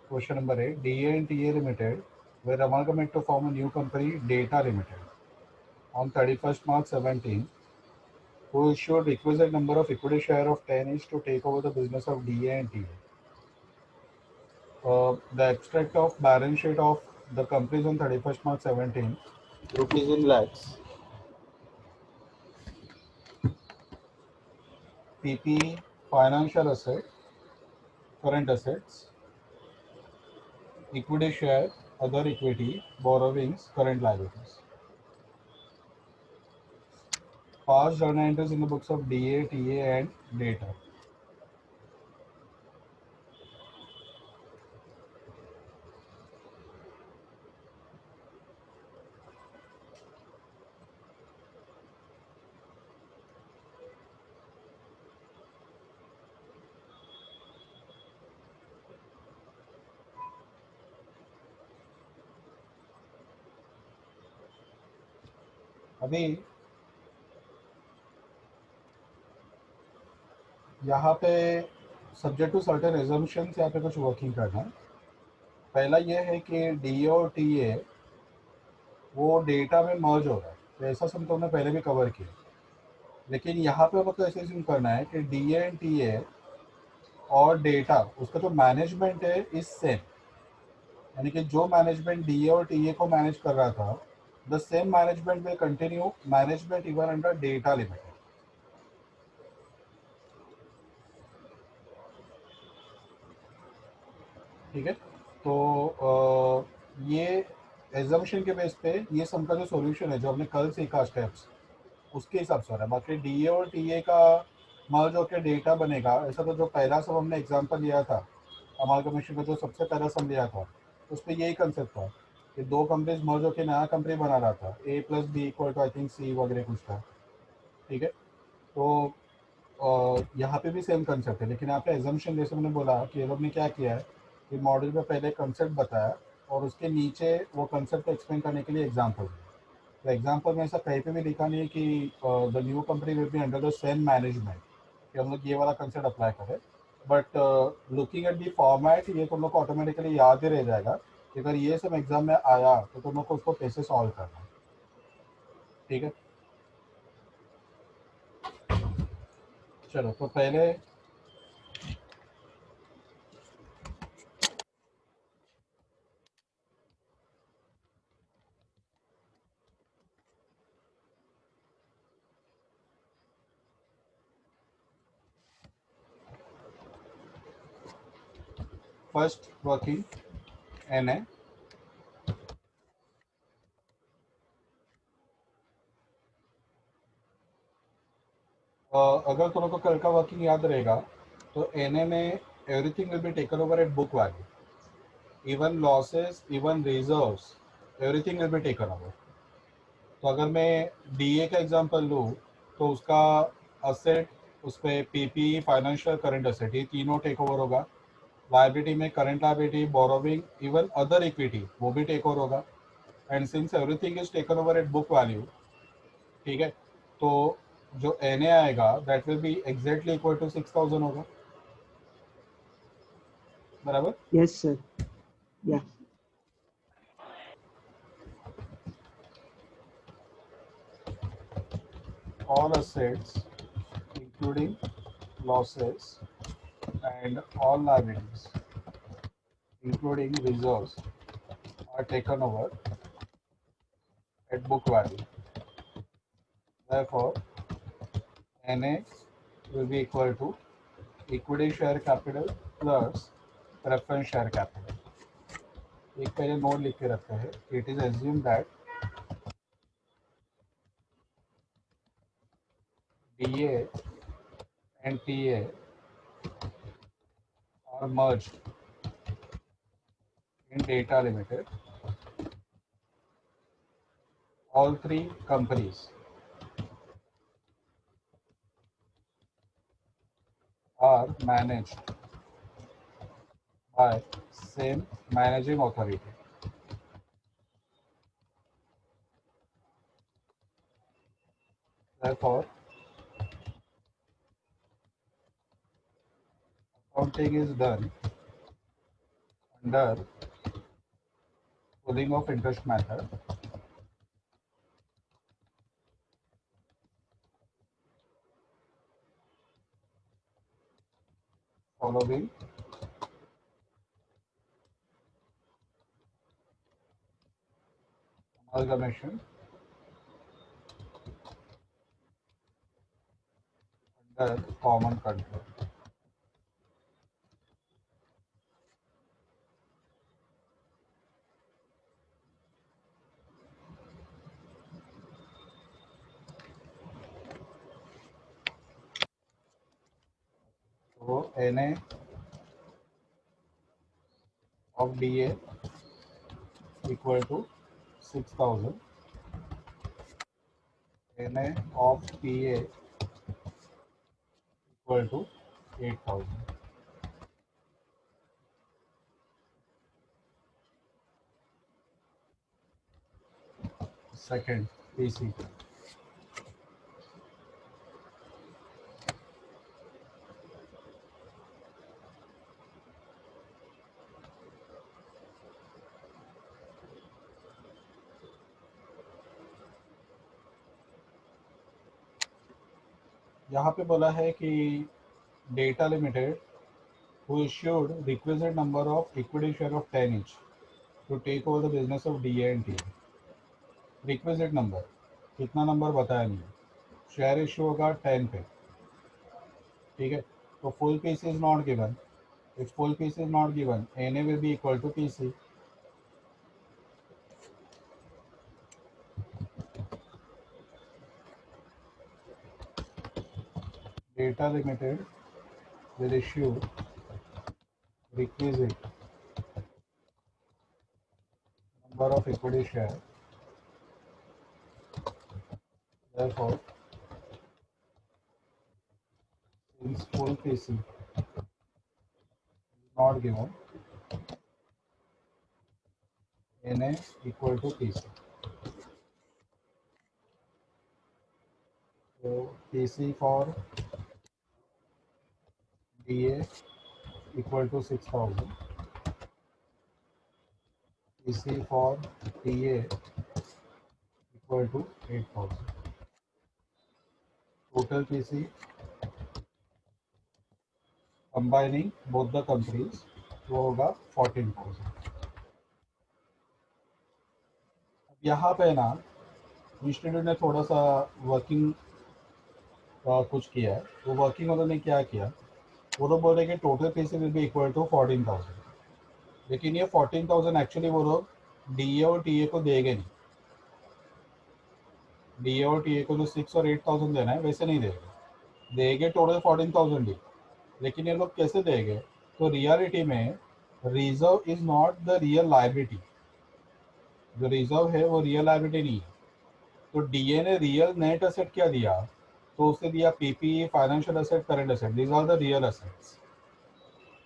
Question number 8. DA and TA Limited were amalgamated to form a new company, Data Limited, on 31st March 17, who issued requisite number of equity share of 10 each to take over the business of DA and TA. The extract of balance sheet of the companies on 31st March 17, rupees in lakhs. PP, financial asset, current assets, equity share, other equity, borrowings, current liabilities. Past journal entries in the books of DA, TA, and data. अभी यहाँ पे subject to certain assumptions यहाँ पे कुछ working करना है। पहला ये है कि डी और टी ए वो डेटा में मर्ज हो रहा है, तो ऐसा सब तो हमने पहले भी कवर किया। लेकिन यहाँ पे हमको ऐसे assume करना है कि डी एंड टी ए और डेटा उसका जो मैनेजमेंट है इज सेम, यानी कि जो मैनेजमेंट डी ए और टी ए को मैनेज कर रहा था, the same management will continue management even under data limited. ठीक है, तो ये एजम्पशन के बेस पे ये सम का जो सॉल्यूशन है जो हमने कल सीखा स्टेप्स, उसके हिसाब से हो रहा है। बाकी डी ए और टी ए का मर्ज होकर डेटा बनेगा, ऐसा तो जो पहला सब हमने एग्जांपल लिया था अमालगमेशन का, जो सबसे पहला सम लिया था, उस पर यही कंसेप्ट था कि दो कंपनीज मर्ज होकर नया कंपनी बना रहा था, A plus B equal to I think C वगैरह कुछ था। ठीक है, तो यहाँ पे भी सेम कंसेप्ट है, लेकिन यहाँ पे एजम्पशन जैसे मैंने बोला कि ये लोग ने क्या किया है कि मॉडल में पहले कंसेप्ट बताया और उसके नीचे वो कंसेप्ट एक्सप्लेन करने के लिए एग्जाम्पल दिया। तो एग्जाम्पल में ऐसा कहीं पे भी लिखा नहीं है कि the new company will be under the same management, कि हम लोग ये वाला कंसेप्ट अप्लाई करें। But looking at the format ये तुम लोग को ऑटोमेटिकली याद ही रह जाएगा कि अगर ये सब एग्जाम में आया तो तुम लोग को उसको कैसे सॉल्व करना है। ठीक है, चलो तो पहले फर्स्ट वर्किंग एन है। अगर तुम लोग को कल का वर्किंग याद रहेगा तो एन ए में everything will be taken over at book value, even losses even reserves, everything will be taken over. तो अगर मैं डीए का एग्जांपल लूँ तो उसका असेट, उस पर पीपी, फाइनेंशियल, करंट असेट, ये तीनों टेक ओवर होगा। लाइबिलिटी में current liability, borrowing, even other equity वो भी टेक ओवर होगा। And since everything is taken over at book value, ठीक है, तो जो एन ए आएगा that will be exactly equal to 6000 होगा, बराबर। Yes, sir. Yeah. All assets including losses and all liabilities including reserves are taken over at book value. Therefore, NA will be equal to equity share capital plus preference share capital. एक पहले note लिख के रखते हैं। It is assume that DA and TA are merged in Data Limited. All three companies are managed by same managing authority. Therefore, accounting is done under pooling of interest method, following amalgamation under common control. So Na of Da equal to 6000, Na of Pa equal to 8000. Second PC. यहाँ पे बोला है कि data limited who issued requisite number of equity share of 10 each to take over the business of DA and TA. Requisite number कितना number बताया नहीं, share issue होगा 10 पे, ठीक है. तो full PC is not given. If full PC is not given, NA will be equal to PC. Data limited will issue requisite number of equity share, therefore since full PC is not given, Na equal to PC. So PC for DA equal to 6000, PC for TA equal to 8000. Total PC combining both the companies वो होगा 14,000. यहाँ पे ना institute ने थोड़ा सा working कुछ किया है. वो वर्किंग उन्होंने क्या किया, वो तो बोल रहे कि total PC will be equal to 14,000, लेकिन ये 14,000 एक्चुअली वो लोग डीए और टीए को देंगे नहीं. डीए और टीए को जो 6 और 8,000 देना है वैसे नहीं देंगे टोटल 14,000 ही. लेकिन ये लोग कैसे देंगे, तो रियलिटी में reserve is not the real liability. जो रिजर्व है वो रियल लाइबिलिटी नहीं है. तो डीए ने रियल नेट असेट क्या दिया, तो उसने दिया PP, financial asset, current asset, these are the real assets.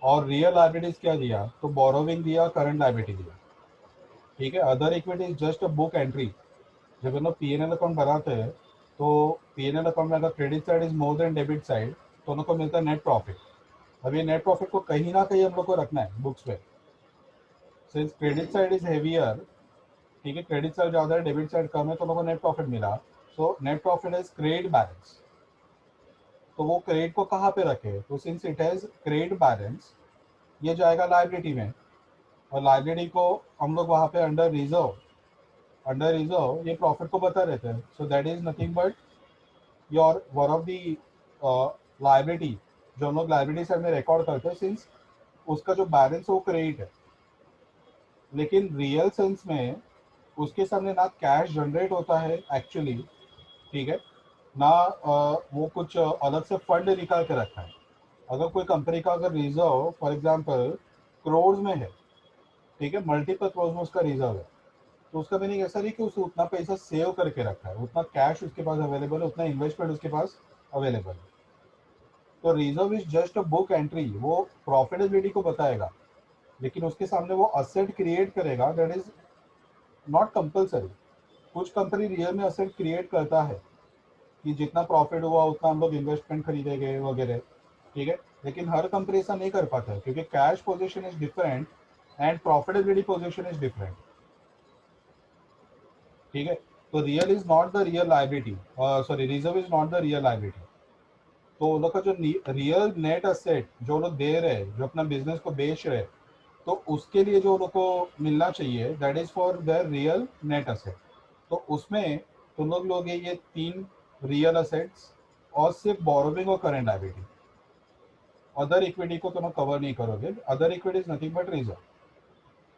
और रियल लाइबिलिटीज क्या दिया, तो बोरोविंग दिया, करंट लाइबिलिटी दिया, ठीक है. Other equity is just a book entry. जब हम लोग पीएनएल अकाउंट बनाते हैं तो पीएनएल अकाउंट में अगर credit side is more than debit side तो हम लोग को मिलता है नेट प्रॉफिट. अब ये नेट प्रॉफिट को कहीं ना कहीं हम लोग को रखना है बुक्स पे. Since credit side is heavier, ठीक है, क्रेडिट साइड ज़्यादा है, डेबिट साइड कम है, तो हम लोग को नेट प्रॉफिट मिला. So net profit is credit balance. तो वो क्रेडिट को कहाँ पे रखे, तो since it has credit balance, ये जाएगा लाइबिलिटी में. और लाइबिलिटी को हम लोग वहाँ पे अंडर रिजर्व ये प्रॉफिट को बता रहते हैं. So that is nothing but your one of the liability जो हम लोग लाइबिलिटी साइड में रिकॉर्ड करते हैं, सिंस उसका जो बैलेंस है वो क्रेडिट है. लेकिन रियल सेंस में उसके सामने ना कैश जनरेट होता है एक्चुअली, ठीक है, ना वो कुछ अलग से फंड निकाल के रखा है. अगर कोई कंपनी का अगर रिजर्व फॉर एग्जांपल करोड़ में है, ठीक है, मल्टीपल करोड़ में उसका रिजर्व है, तो उसका मीनिंग ऐसा नहीं कि उसने उतना पैसा सेव करके रखा है, उतना कैश उसके पास अवेलेबल है, उतना इन्वेस्टमेंट उसके पास अवेलेबल है. तो reserve is just a book entry, वो प्रॉफिटेबिलिटी को बताएगा, लेकिन उसके सामने वो असेट क्रिएट करेगा, दैट इज नॉट कंपल्सरी. कुछ कंपनी रियल में असेट क्रिएट करता है कि जितना प्रॉफिट हुआ उतना हम लोग इन्वेस्टमेंट खरीदेंगे वगैरह, ठीक है, लेकिन हर कंपनी ऐसा नहीं कर पाता है क्योंकि cash position is different and profitability position is different. ठीक है. तो real is not the real liability, sorry reserve is not the real liability. तो उन लोग का जो रियल नेट असेट जो लोग दे रहे हैं, जो अपना बिजनेस को बेच रहे हैं, तो उसके लिए जो लोग को मिलना चाहिए that is for their real net asset. तो उसमें तुम लोग लोगे ये तीन रियल असेट्स और सिर्फ बोरोविंग और करेंट लाइबिलिटी. अदर इक्विटी को तुम कवर नहीं करोगे. Other equity is nothing but reserve.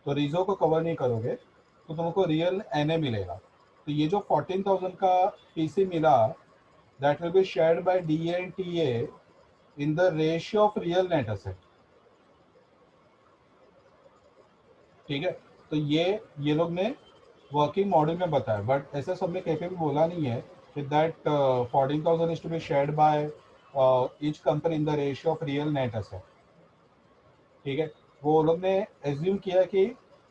तो रिजर्व को कवर नहीं करोगे तो तुमको रियल एनए मिलेगा. तो ये जो 14,000 का पीसी मिला that will be shared bye DA and TA in the ratio of real net asset. ठीक है. तो ये लोग ने वर्किंग मॉडल में बताया, बट ऐसा सबने कहीं भी बोला नहीं है कि that 14,000 is to be shared by each company in the ratio of real net asset. ठीक है. वो लोग ने एज्यूम किया कि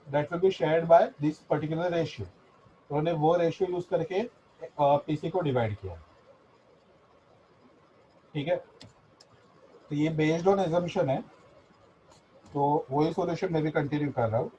that will be shared by this particular ratio. तो उन्होंने वो रेशियो यूज करके पीसी को डिवाइड किया. ठीक है. तो ये बेस्ड ऑन एजम्पशन है. तो वही सॉल्यूशन मैं भी कंटिन्यू कर रहा हूँ.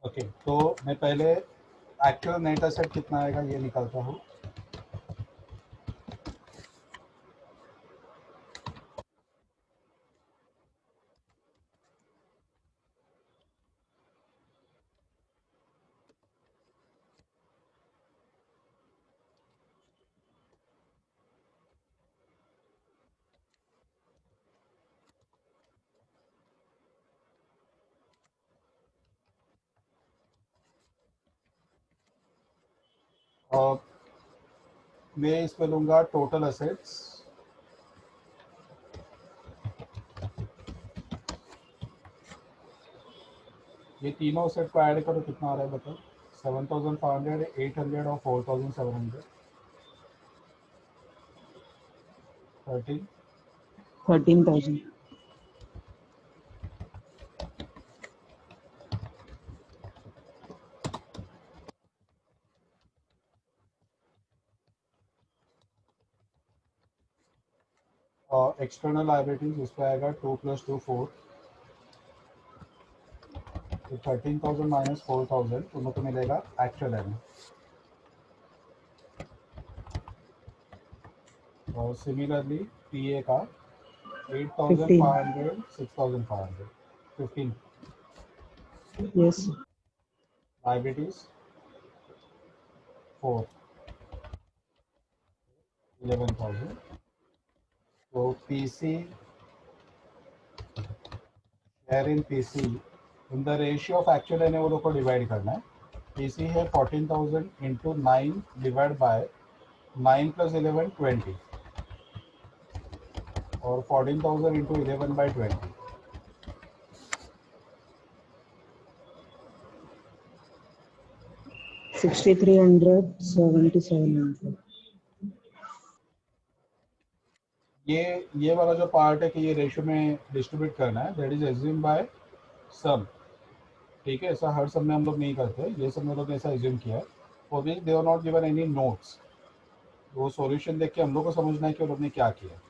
ओके. तो मैं पहले एक्चुअल नेट असेट कितना आएगा ये निकालता हूँ. और मैं इसमें लूंगा टोटल असेट्स. ये तीनों असेट को ऐड करो कितना आ रहा है बताओ. 7,500, 800 और 4,700. 13. 13,000. और एक्सटर्नल लाइबिलिटीज इस पर आएगा 2 + 2 4. तो 13,000 माइनस 4,000 तुम्हें तो मिलेगा एक्चुअल एन. और सिमिलरली टीए का 15. 8,500, 6,500. 15. Yes. लाइबिलिटीज 4, 11,000. तो PC share in PC in the ratio of actual N वो लोग को डिवाइड करना है. पीसी है 14,000 इंटू 9 डिवाइड बाय 9 + 11 20. और 14,000 इंटू 11/20. 6,300, 7,700. ये वाला जो पार्ट है कि ये रेशियो में डिस्ट्रीब्यूट करना है दैट इज एज्यूम बाय सम. ठीक है. ऐसा हर सब में हम लोग नहीं करते. ये सब में लोग ने ऐसा एज्यूम किया है. For which they are not given any notes. वो सॉल्यूशन देख के हम लोग को समझना है कि वो लोग ने क्या किया.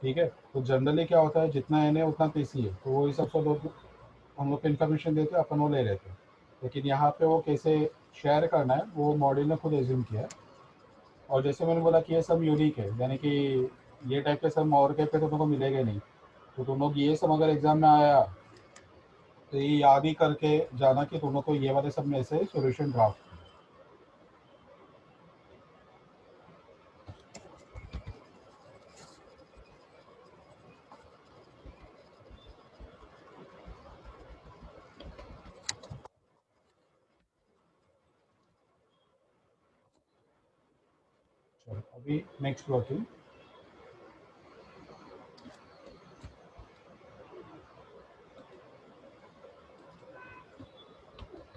ठीक है. तो जनरली क्या होता है जितना एन है उतना पीसी है. तो वो हिसाब से लोग हम लोग को इन्फॉर्मेशन देते हैं अपन वो ले लेते हैं. लेकिन यहाँ पे वो कैसे शेयर करना है वो मॉडल ने खुद एज्यूम किया है. और जैसे मैंने बोला कि ये सब यूनिक है यानी कि ये टाइप के सब और कहीं पे तो तुमको मिलेगा नहीं. तो तुम लोग ये सब अगर एग्जाम में आया तो ये याद ही करके जाना कि तुम लोग को ये वाले सब में ऐसे सॉल्यूशन ड्राफ्ट. चलो अभी next working,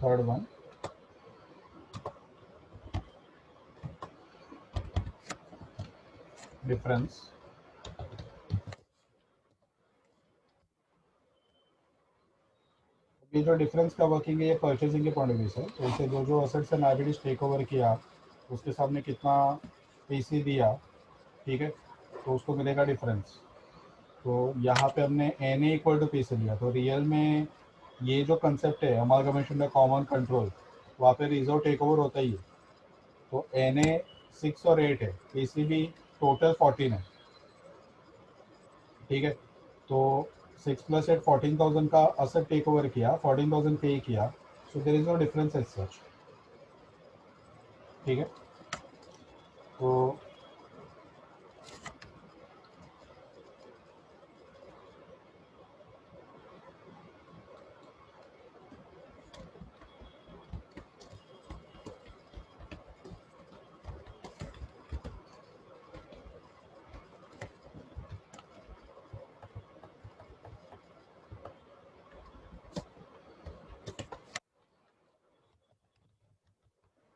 third one, difference. ये जो डिफरेंस का वर्किंग है ये परचेसिंग के पॉइंट ऑफ व्यू से, तो इसे जो जो assets and liabilities take over किया उसके सामने कितना पीसी दिया, ठीक है, तो उसको मिलेगा डिफरेंस। तो यहाँ पे हमने N A equal to P से लिया, तो रियल में ये जो कंसेप्ट है अमालगमेशन का कॉमन कंट्रोल, वहाँ पे रिजर्व टेक ओवर होता ही है। तो एन ए 6 और 8 है, पी सी बी टोटल 14 है, ठीक है। तो 6 + 8 14,000 का असर टेक ओवर किया, 14,000 पे किया, so there is no difference as such, ठीक है। तो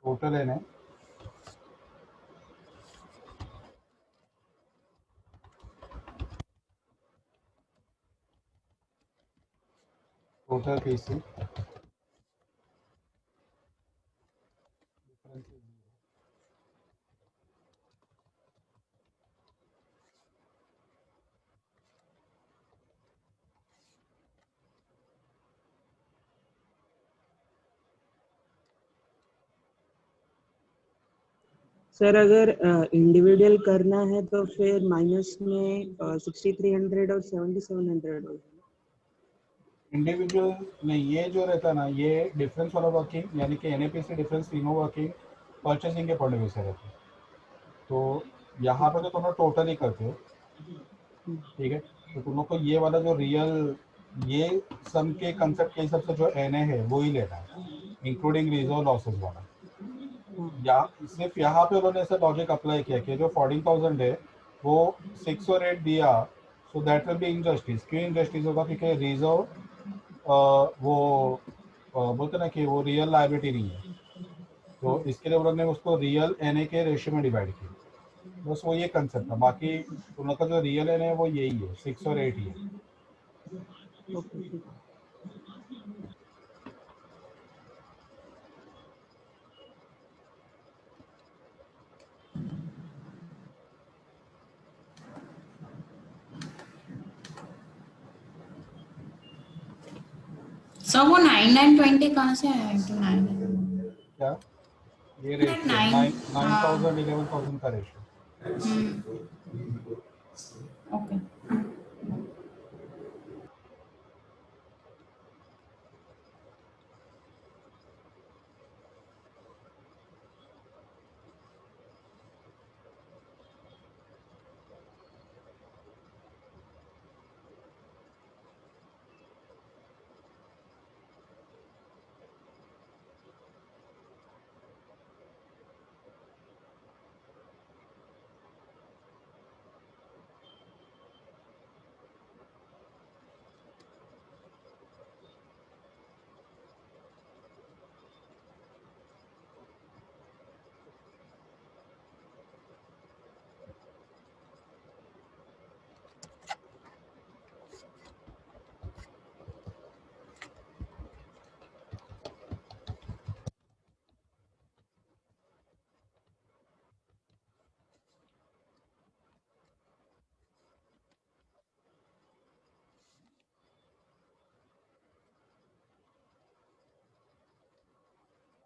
टोटल है ना, टोटल पी सी, सर अगर इंडिविजुअल करना है तो फिर माइनस में 6300 और 7700 होगा। इंडिविजुअल नहीं, ये जो रहता है ना, ये डिफरेंस वाला वर्किंग यानी कि N A P C difference तीनों वर्किंग परचेसिंग के पॉइंट ऑफ व्यू से रहते हैं। तो यहाँ पे तो तुम लोग टोटल ही करते हो, ठीक है। तो तुम लोग को ये वाला जो रियल, ये सम के कंसेप्ट के हिसाब से जो एन ए है वो ही लेना है, इंक्लूडिंग रिजर्व लॉसेस वाला। या सिर्फ यहाँ पे उन्होंने ऐसा लॉजिक अप्लाई किया कि जो 14,000 है वो 6 और 8 दिया, so that will B injustice. क्यों इनजस्टिस होगा? क्योंकि रिजर्व वो बोलते ना कि वो रियल लाइबिलिटी नहीं है, तो इसके लिए उन्होंने उसको रियल एन ए के रेशियो में डिवाइड किया। बस वो ये कंसेप्ट था, बाकी उन लोग का जो रियल एन है वो यही है, 6 और 8 ही है। ओके ठीक है। सर वो 9 9 20 कहाँ से आया? इंटू 9 क्या ये रेशियो है? 9। 9,000 11,000 का रेशियो। ओके।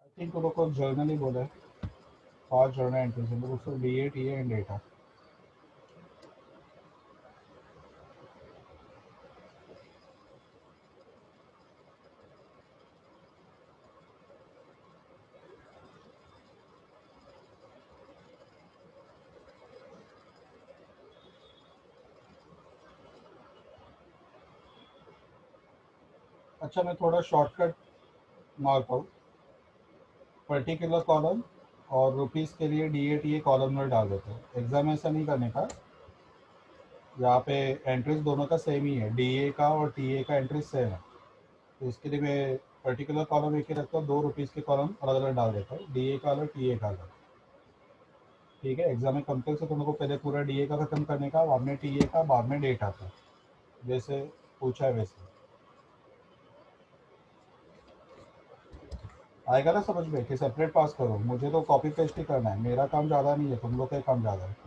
आई थिंक उन लोग को जर्नल ही बोला है, 5 जर्नल एंट्रीज हैं, उसको D A T and data. अच्छा मैं थोड़ा शॉर्टकट मारता हूँ, पर्टिकुलर कॉलम और रुपीस के लिए DATA कॉलम में डाल देते हो। एग्जाम में ऐसा नहीं करने का, यहाँ पे एंट्रीज दोनों का सेम ही है, DA का और TA का एंट्रीज सेम है। तो इसके लिए मैं पर्टिकुलर कॉलम एक ही रखता हूँ, 2 रुपीस के कॉलम अलग अलग डाल देता हूँ, DA का अलग, TA का अलग। ठीक है, एग्जाम में कंपल्सरी तुम लोग को पहले पूरा DA का खत्म करने का, बाद में TA का, बाद में डेट आता है, जैसे पूछा है वैसे आएगा ना समझ में कि सेपरेट पास करो। मुझे तो कॉपी पेस्ट ही करना है, मेरा काम ज़्यादा नहीं है, तुम लोग का ही काम ज़्यादा है।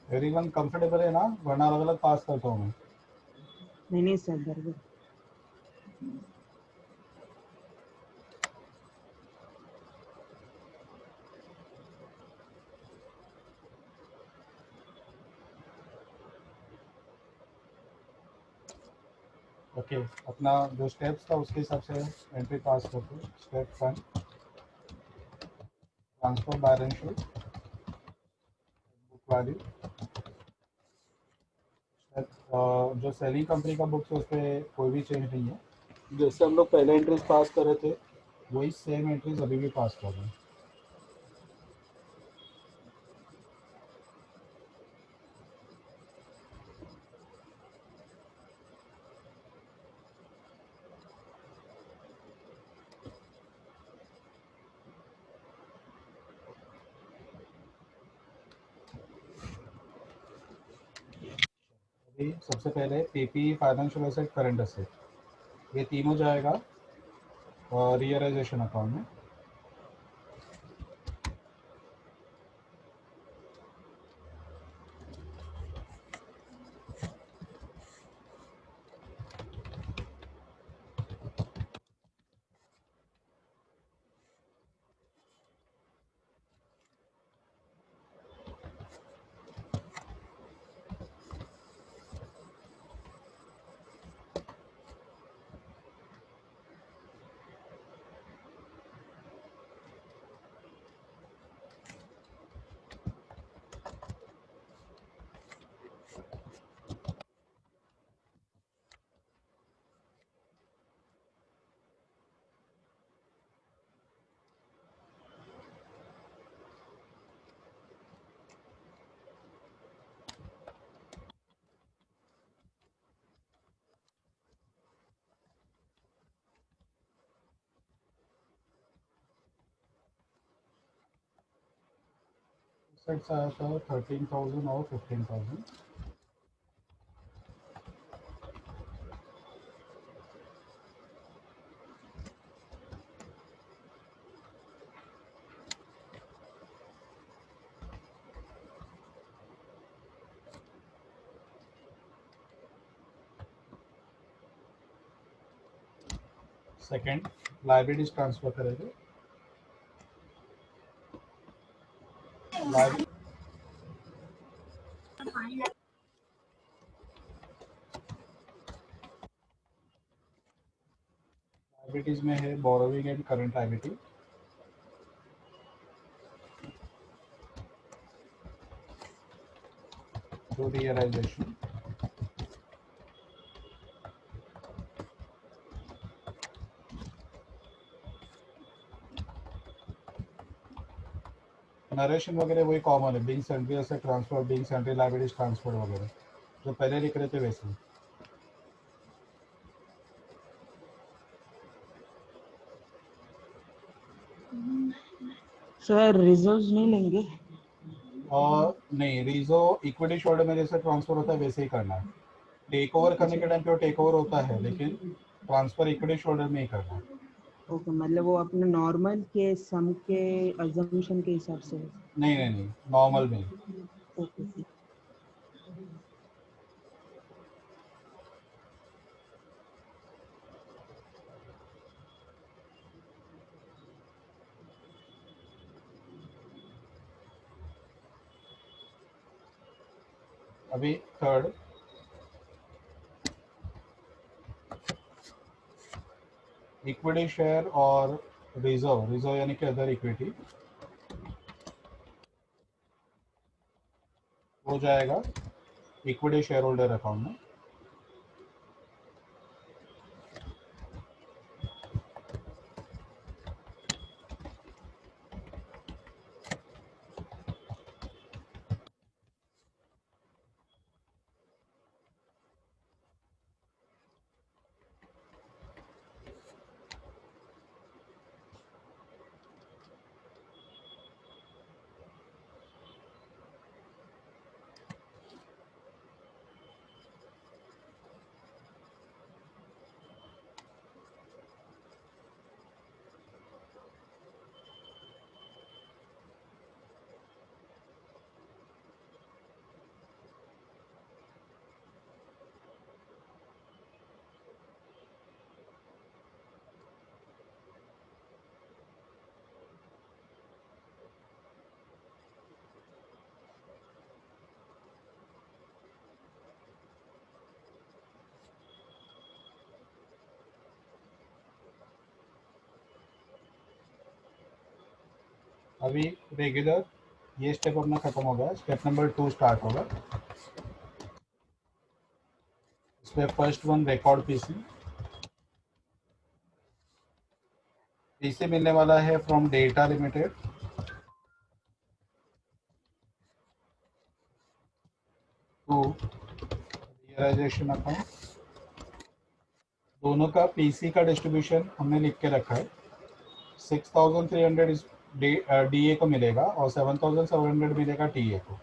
एवरीवन कंफर्टेबल है ना, वरना अलग अलग पास करता हूँ मैं। नहीं सर, बराबर। ओके, अपना जो स्टेप्स था उसके हिसाब से एंट्री पास करते। Step 1, transfer balance sheet, book value. जो सेलिंग कंपनी का बुक्स है उस पर कोई भी चेंज नहीं है, जैसे हम लोग पहले एंट्रीज पास कर रहे थे वही सेम एंट्रीज अभी भी पास कर रहे हैं। अभी सबसे पहले PP, financial asset, current asset, ये तीनों जाएगा रियलाइजेशन अकाउंट में। सेट्स आया था 13,000 और 15,000। सेकेंड, लाइबिलिटीज ट्रांसफर करेंगे। लाइबिलिटीज में है बोरोइंग एंड करंट लाइबिलिटी। जो रियलाइजेशन, नरेशन वगैरह वही कॉमन है, being sundry asset transfer, being sundry liabilities transfer वगैरह जो पहले लिख रहे थे वैसे। सर रिजर्व्स नहीं लेंगे? और नहीं, रिजो इक्विटी शोल्डर में जैसे ट्रांसफर होता है वैसे ही करना है। टेक ओवर करने के टाइम पे वो टेक ओवर होता है, लेकिन ट्रांसफर इक्विटी शोल्डर में ही करना है। ओके, मतलब वो अपने नॉर्मल के सम के अजम्पशन के हिसाब से। नहीं नहीं नहीं, नॉर्मल में। ओके। अभी थर्ड, इक्विटी शेयर और रिजर्व, रिजर्व यानी कि अदर इक्विटी, हो जाएगा इक्विटी शेयर होल्डर अकाउंट में। अभी रेगुलर ये स्टेप अपना खत्म हो गया, स्टेप नंबर 2 स्टार्ट होगा। Step first one, record PC. PC मिलने वाला है from data limited to realisation account. दोनों का पीसी का डिस्ट्रीब्यूशन हमने लिख के रखा है। 6300 डीए को मिलेगा और 7700 मिलेगा टीए को।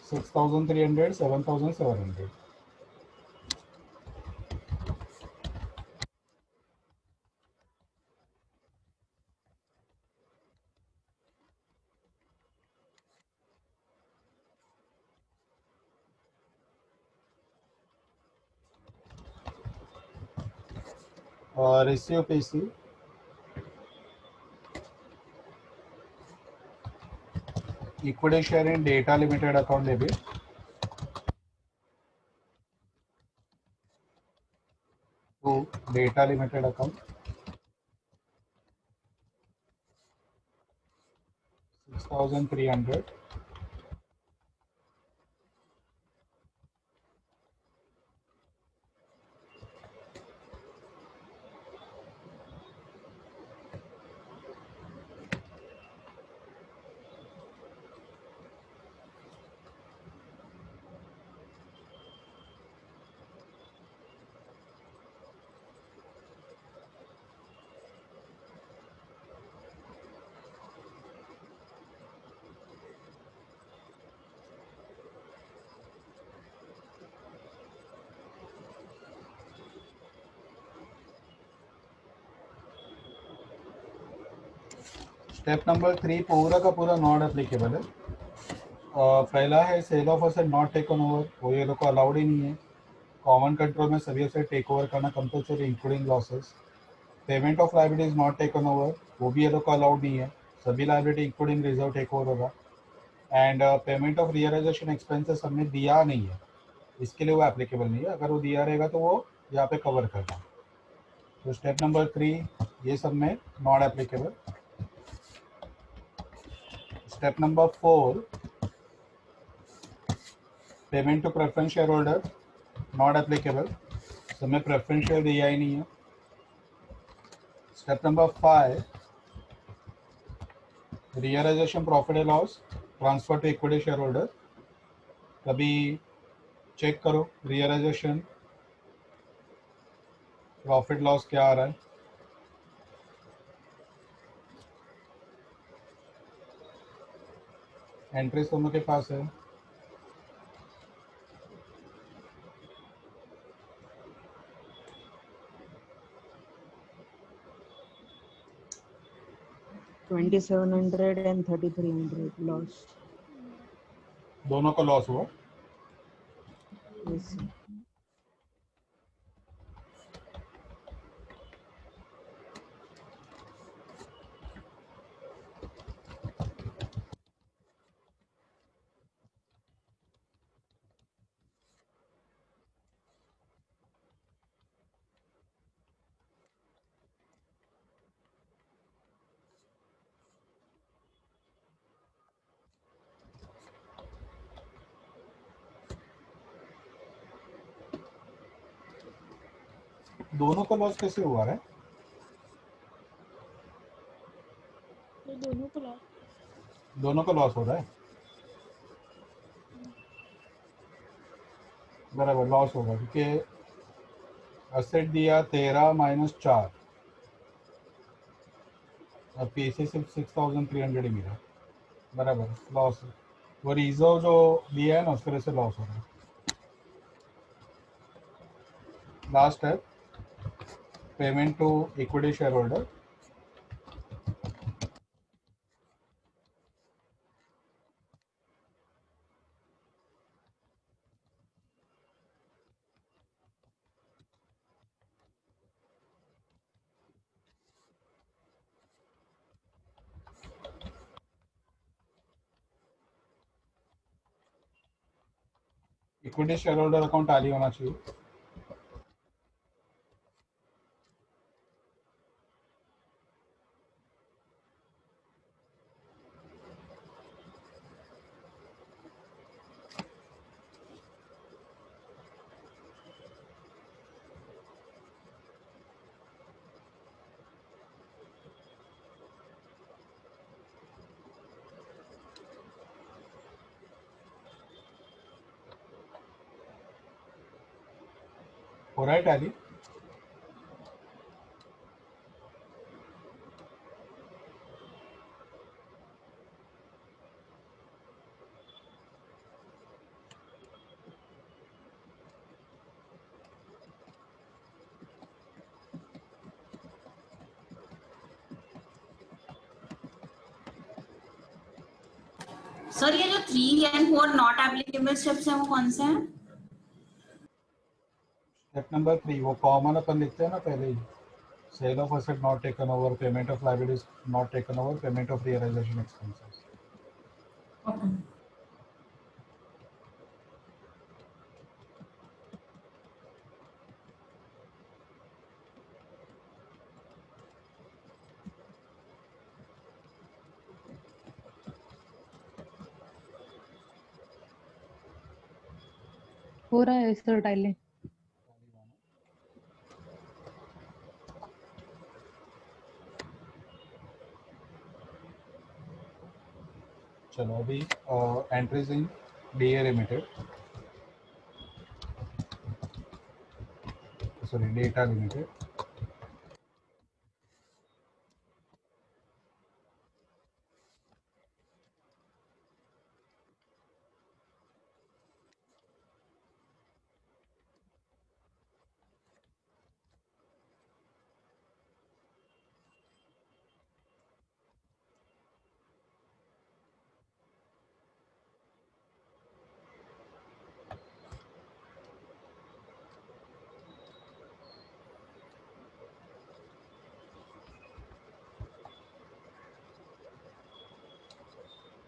6300, 7700। और receive PC equity share in data limited account debit to data limited account 6300। Step number 3 पूरा का पूरा नॉट एप्लीकेबल है। पहला है sale of asset not taken over, वो ये लोग को अलाउड ही नहीं है। कॉमन कंट्रोल में सभी असेट टेक ओवर करना compulsory including losses. Payment of liabilities not taken over, वो भी ये लोग को अलाउड नहीं है। सभी liability including reserve take over होगा। And payment of realisation expenses हमने दिया नहीं है, इसके लिए वो एप्लीकेबल नहीं है। अगर वो दिया रहेगा तो वो यहाँ पे कवर करना। तो स्टेप नंबर 3 ये सब में not applicable. Step number 4, payment to preference shareholder not applicable, समय प्रेफरेंस शेयर दिया ही नहीं है। Step number 5, realisation profit and loss, transfer to equity shareholder. कभी चेक करो रियलाइजेशन प्रॉफिट लॉस क्या आ रहा है। एंट्रीज दोनों के पास है। $2,700 and $3,300 loss. दोनों का लॉस हुआ। Yes, sir. दोनों का लॉस कैसे हुआ है? दोनों का लॉस हो रहा है, बराबर लॉस होगा क्योंकि असेट दिया 13 माइनस 4 और पैसे सिर्फ 6,300 ही मिला, बराबर लॉस। वो रिजर्व जो दिया है ना उसकी वजह से लॉस हो रहा है। लास्ट है payment to equity shareholder. Equity shareholder account tally होना चाहिए। हो रहा है टैली। सर ये जो 3 and 4 नॉट एप्लीकेबल स्टेप्स हैं वो कौन से हैं? स्टेप नंबर 3 वो कॉमन अपन लिखते हैं ना पहले ही, sale of asset not taken over, payment of liabilities not taken over, payment of realisation expenses. Okay. हो रहा है सर टाइलिंग। चलो अभी entries in DA limited, sorry data limited.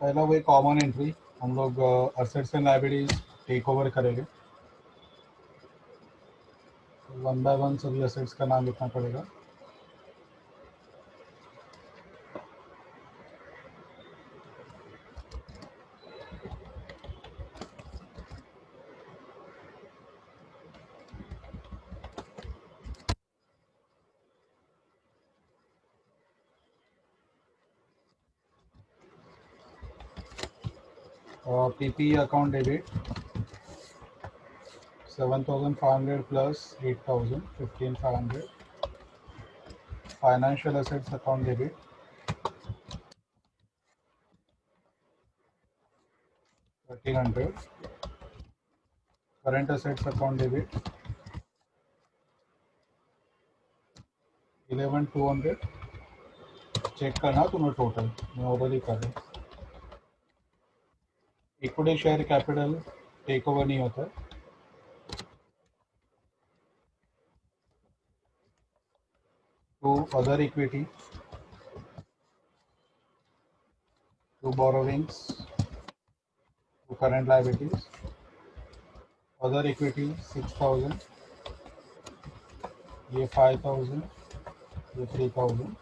पहला वही कॉमन एंट्री, हम लोग assets and liabilities take over करेंगे। वन बाय वन सभी असेट्स का नाम लिखना पड़ेगा। PP account debit 7,500 plus 8,000 15,500. Financial assets account debit 1,300. Current assets account debit 11,200. Check करना तुम्हें टोटल, मैं ओवर ही कर रहा हूँ. Equity share capital take over नहीं होता है. To other equity, to borrowings, to current liabilities. Other equity 6,000, ये 5,000, ये 3,000.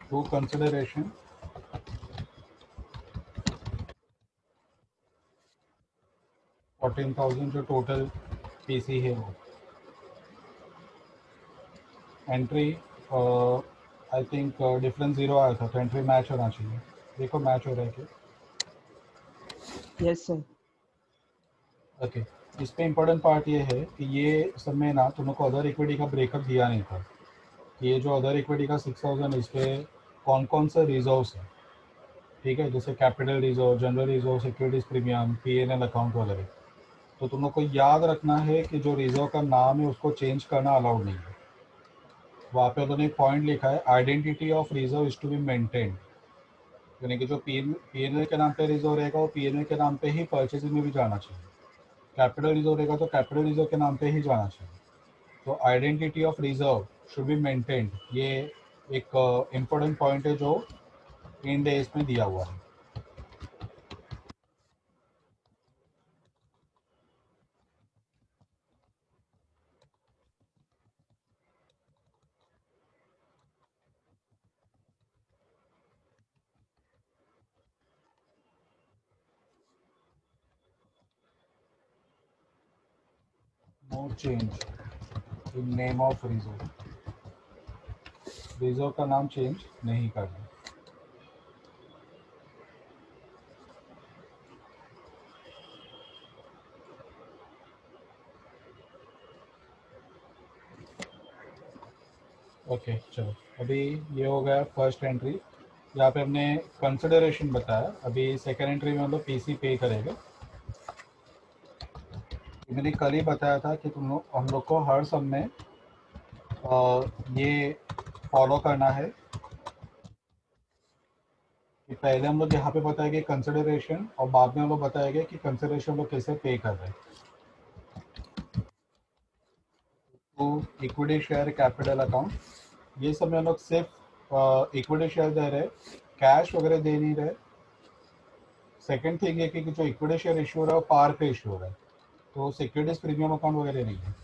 टू कंसिडरेशन 14,000 जो टोटल पीसी है वो. Entry I think difference zero आया था, तो एंट्री मैच होना चाहिए. देखो मैच हो रहा है क्या. Yes sir. ओके. इस पे इम्पोर्टेंट पार्ट ये है कि ये सब में ना तुमको अदर इक्विटी का ब्रेकअप दिया नहीं था. ये जो अदर इक्विटी का 6,000 इस पे कौन कौन से रिजर्व्स है, ठीक है, जैसे capital reserve, general reserve, securities premium, PNL account वगैरह. तो तुम लोग को याद रखना है कि जो रिजर्व का नाम है उसको चेंज करना अलाउड नहीं है. वहाँ पे उन्होंने पॉइंट लिखा है identity of reserve is to be maintain, यानी कि जो पीएनएल के नाम पे रिजर्व रहेगा वो पीएनएल के नाम पे ही परचेजिंग में भी जाना चाहिए. कैपिटल रिजर्व रहेगा तो कैपिटल रिजर्व के नाम पे ही जाना चाहिए. तो identity of reserve should be maintained, ये एक इम्पोर्टेंट पॉइंट है जो इंड एस में दिया हुआ है. No change in name of reserve. Reserve का नाम चेंज नहीं करना. ओके चलो, अभी ये हो गया फर्स्ट एंट्री. यहाँ पे हमने कंसिडरेशन बताया. अभी सेकेंड एंट्री में हम लोग पीसी पे करेंगे. मैंने कल ही बताया था कि हम लोग को हर सब में ये फॉलो करना है कि पहले हम लोग यहाँ पे बताएंगे कंसिडरेशन और बाद में हम लोग बताएंगे कि कंसिडरेशन लोग कैसे पे कर रहे हैं. तो इक्विटी शेयर कैपिटल अकाउंट, ये सब में हम लोग सिर्फ इक्विटी शेयर दे रहे, कैश वगैरह दे नहीं रहे. सेकेंड थिंग है कि जो इक्विटी शेयर इशू हो रहा है वो पार पे इशू हो रहा है, तो सिक्योरिटीज प्रीमियम अकाउंट वगैरह नहीं है.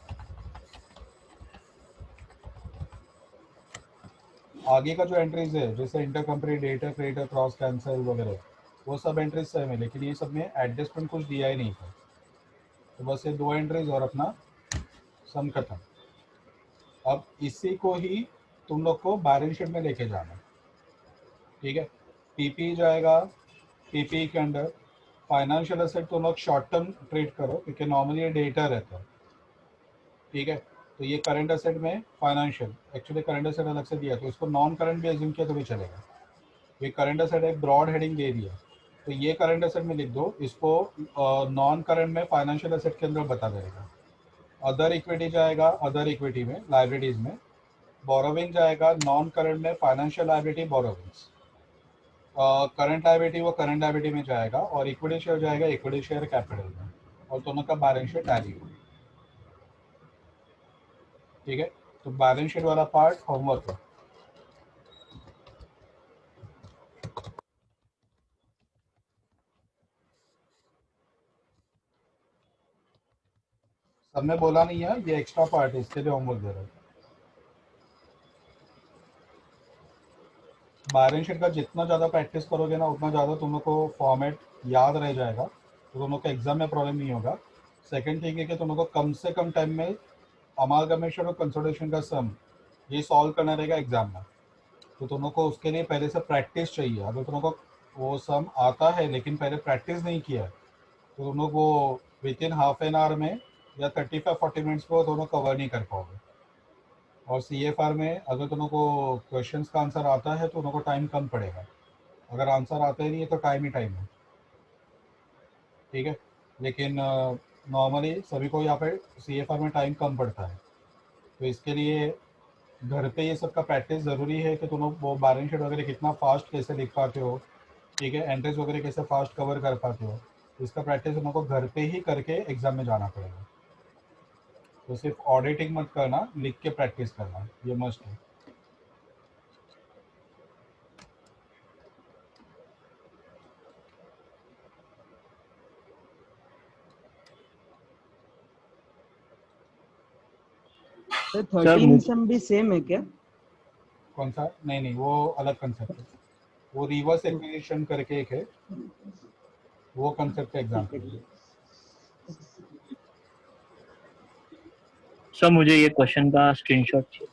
आगे का जो एंट्रीज है जैसे inter company data, creditor, cross cancel वगैरह, वो सब एंट्रीज सेम है, लेकिन ये सब में एडजस्टमेंट कुछ दिया ही नहीं था. तो बस ये दो एंट्रीज और अपना सम खत्म. अब इसी को ही तुम लोग को बैलेंस शीट में लेके जाना, ठीक है. पीपी जाएगा, पीपी के अंदर फाइनेंशियल एसेट तुम लोग शॉर्ट टर्म ट्रेड करो क्योंकि नॉर्मली ये डेटा रहता है, ठीक है. तो ये करंट एसेट में फाइनेंशियल, एक्चुअली करंट एसेट अलग से दिया तो इसको नॉन करंट भी एज्यूम किया तो भी चलेगा. ये करंट एसेट एक ब्रॉड हेडिंग दे दिया, तो ये करंट एसेट में लिख दो, इसको नॉन करंट में फाइनेंशियल एसेट के अंदर बता देगा. अदर इक्विटी जाएगा अदर इक्विटी में, लाइबिलिटीज में. बोरोविंग जाएगा नॉन करंट में, financial liability borrowings. Current liability वो करंट लाइबिलिटी में जाएगा और इक्विटी शेयर जाएगा इक्विटी शेयर कैपिटल में, और दोनों का बैलेंस शीट टैली होगा, ठीक है. तो बैलेंस शीट वाला पार्ट होमवर्क है. सब में बोला नहीं है, ये एक्स्ट्रा पार्ट है, इसके लिए होमवर्क दे रहा हूँ. बैलेंस शीट का जितना ज़्यादा प्रैक्टिस करोगे ना उतना ज़्यादा तुम लोग को फॉर्मेट याद रह जाएगा, तो तुम लोग को एग्जाम में प्रॉब्लम नहीं होगा. सेकंड थिंग है कि तुम लोग को कम से कम टाइम में अमालगमेशन और कंसोलिडेशन का सम ये सॉल्व करना रहेगा एग्जाम में. तो दोनों को उसके लिए पहले से प्रैक्टिस चाहिए। अगर दोनों को वो सम आता है लेकिन पहले प्रैक्टिस नहीं किया है तो दोनों को with in half an hour में या 35-40 मिनट्स में वो दोनों कवर नहीं कर पाओगे। और CFR में अगर दोनों को क्वेश्चंस का आंसर आता है तो दोनों को टाइम कम पड़ेगा, अगर आंसर आता ही नहीं है तो टाइम ही टाइम है, ठीक है। लेकिन नॉर्मली सभी को यहाँ पे CFR में टाइम कम पड़ता है, तो इसके लिए घर पे ये सब का प्रैक्टिस ज़रूरी है कि दोनों वो बैलेंस शीट वगैरह कितना फास्ट कैसे लिख पाते हो, ठीक है, एंट्रीज वगैरह कैसे फास्ट कवर कर पाते हो, इसका प्रैक्टिस उनको घर पे ही करके एग्जाम में जाना पड़ेगा। तो सिर्फ ऑडिटिंग मत करना, लिख के प्रैक्टिस करना, ये मस्ट है। तो 13 सम भी सेम है क्या? कौन सा? नहीं नहीं, वो अलग कंसेप्ट है, वो रिवर्स एक्विजिशन करके एक है, वो कंसेप्ट का एग्जाम करेंगे। सर मुझे ये क्वेश्चन का स्क्रीनशॉट चाहिए।